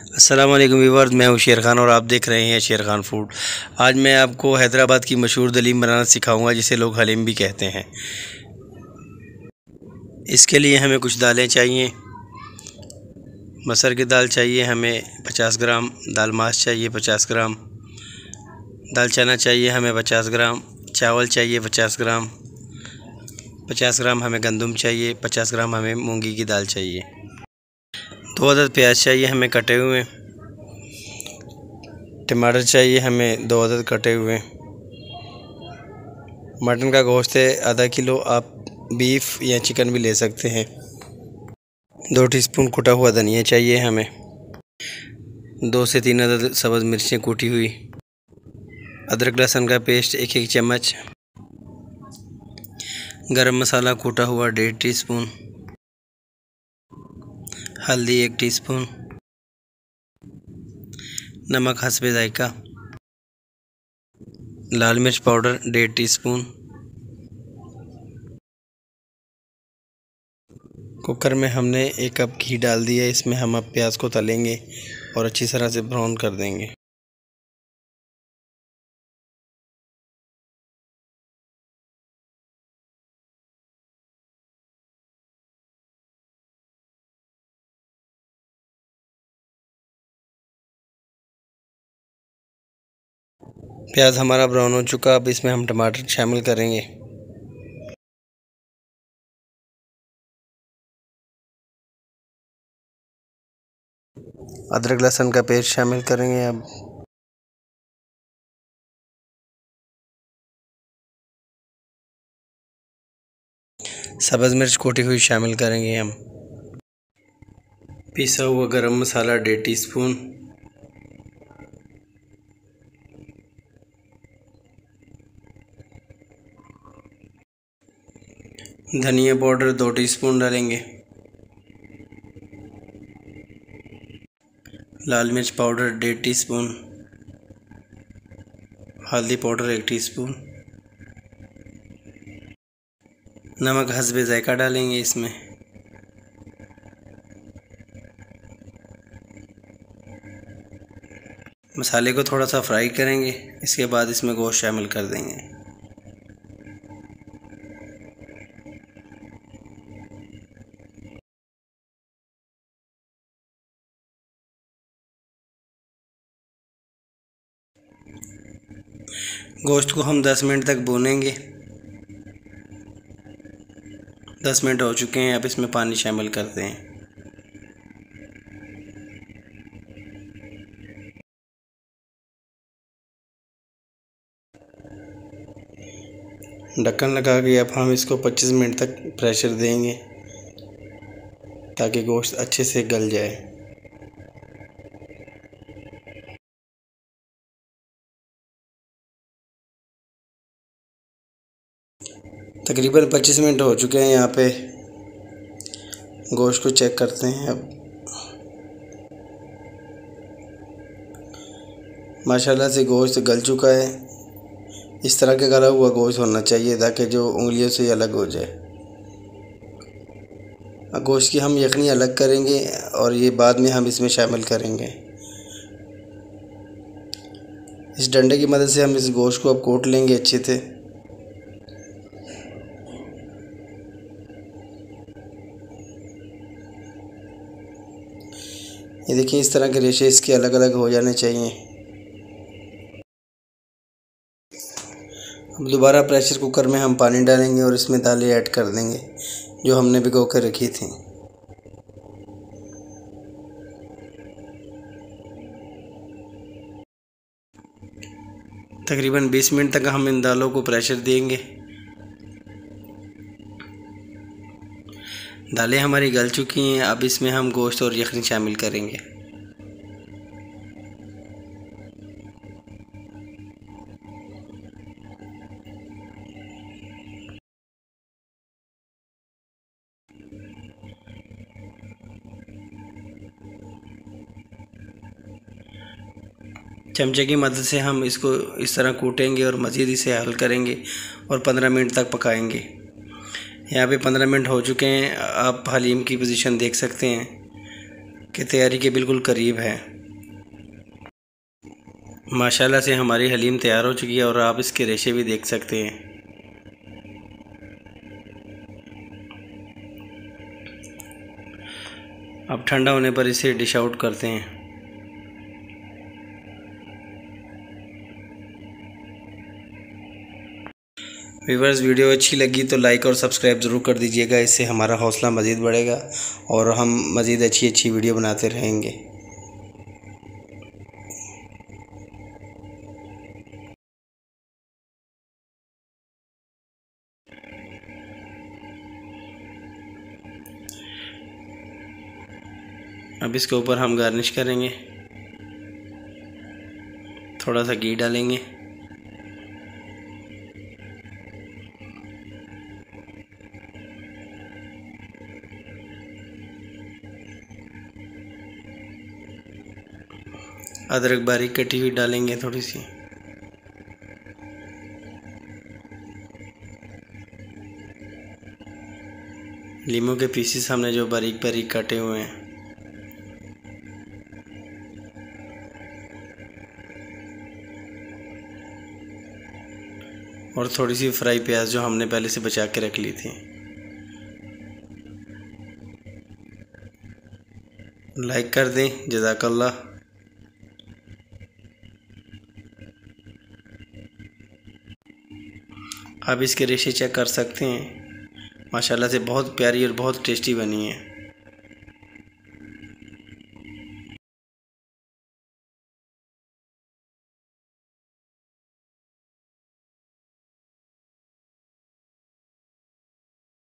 अस्सलाम वालेकुम व्यूअर्स, मैं हूं शेर खान और आप देख रहे हैं शेर खान फूड। आज मैं आपको हैदराबाद की मशहूर दलीम बनाना सिखाऊंगा, जिसे लोग हलीम भी कहते हैं। इसके लिए हमें कुछ दालें चाहिए। मसर की दाल चाहिए हमें 50 ग्राम, दाल माश चाहिए 50 ग्राम, दाल चना चाहिए हमें 50 ग्राम, चावल चाहिए 50 ग्राम, 50 ग्राम हमें गंदम चाहिए, 50 ग्राम हमें मूंगी की दाल चाहिए। 2 अदद प्याज चाहिए हमें कटे हुए। टमाटर चाहिए हमें 2 अदद कटे हुए। मटन का गोश्त है आधा किलो, आप बीफ या चिकन भी ले सकते हैं। 2 टीस्पून कुटा हुआ धनिया चाहिए हमें। 2 से 3 अदद सब्ज़ मिर्चें कूटी हुई। अदरक लहसुन का पेस्ट 1 चम्मच। गरम मसाला कूटा हुआ 1.5 टीस्पून। हल्दी 1 टीस्पून। नमक हस्बे जायका। लाल मिर्च पाउडर 1.5 टीस्पून। कुकर में हमने 1 कप घी डाल दिया। इसमें हम अब प्याज को तलेंगे और अच्छी तरह से ब्राउन कर देंगे। प्याज हमारा ब्राउन हो चुका। अब इसमें हम टमाटर शामिल करेंगे। अदरक लहसुन का पेस्ट शामिल करेंगे। अब सब्ज़ मिर्च कूटी हुई शामिल करेंगे। हम पिसा हुआ गरम मसाला 1.5 टीस्पून। धनिया पाउडर 2 टीस्पून डालेंगे। लाल मिर्च पाउडर 1.5 टीस्पून। हल्दी पाउडर 1 टीस्पून। नमक हस्बे जायका डालेंगे इसमें। मसाले को थोड़ा सा फ्राई करेंगे। इसके बाद इसमें गोश्त शामिल कर देंगे। गोश्त को हम 10 मिनट तक भूनेंगे। 10 मिनट हो चुके हैं। अब इसमें पानी शामिल करते हैं। ढक्कन लगा के अब हम इसको 25 मिनट तक प्रेशर देंगे ताकि गोश्त अच्छे से गल जाए। तकरीबन 25 मिनट हो चुके हैं। यहाँ पे गोश्त को चेक करते हैं। अब माशाल्लाह से गोश्त गल चुका है। इस तरह का गला हुआ गोश्त होना चाहिए ताकि जो उंगलियों से अलग हो जाए। गोश्त की हम यखनी अलग करेंगे और ये बाद में हम इसमें शामिल करेंगे। इस डंडे की मदद से हम इस गोश्त को अब कोट लेंगे अच्छे से। ये देखिए, इस तरह के रेशे इसके अलग अलग हो जाने चाहिए। अब दोबारा प्रेशर कुकर में हम पानी डालेंगे और इसमें दालें ऐड कर देंगे जो हमने भिगो कर रखी थी। तकरीबन 20 मिनट तक हम इन दालों को प्रेशर देंगे। दालें हमारी गल चुकी हैं। अब इसमें हम गोश्त और यखनी शामिल करेंगे। चमचे की मदद से हम इसको इस तरह कूटेंगे और मज़ीद इसे हल करेंगे और 15 मिनट तक पकाएंगे। यहाँ पे 15 मिनट हो चुके हैं। आप हलीम की पोजीशन देख सकते हैं कि तैयारी के बिल्कुल करीब है। माशाल्लाह से हमारी हलीम तैयार हो चुकी है और आप इसके रेशे भी देख सकते हैं। अब ठंडा होने पर इसे डिश आउट करते हैं। व्यूअर्स, वीडियो अच्छी लगी तो लाइक और सब्सक्राइब ज़रूर कर दीजिएगा, इससे हमारा हौसला मज़ीद बढ़ेगा और हम मज़ीद अच्छी अच्छी वीडियो बनाते रहेंगे। अब इसके ऊपर हम गार्निश करेंगे, थोड़ा सा घी डालेंगे अदरक बारीक कटी हुई डालेंगे थोड़ी सी, लीमू के पीसेस हमने जो बारीक बारीक काटे हुए हैं, और थोड़ी सी फ्राई प्याज जो हमने पहले से बचा के रख ली थी। लाइक कर दें, जज़ाकल्लाह। आप इसके रेशे चेक कर सकते हैं, माशाल्लाह से बहुत प्यारी और बहुत टेस्टी बनी है।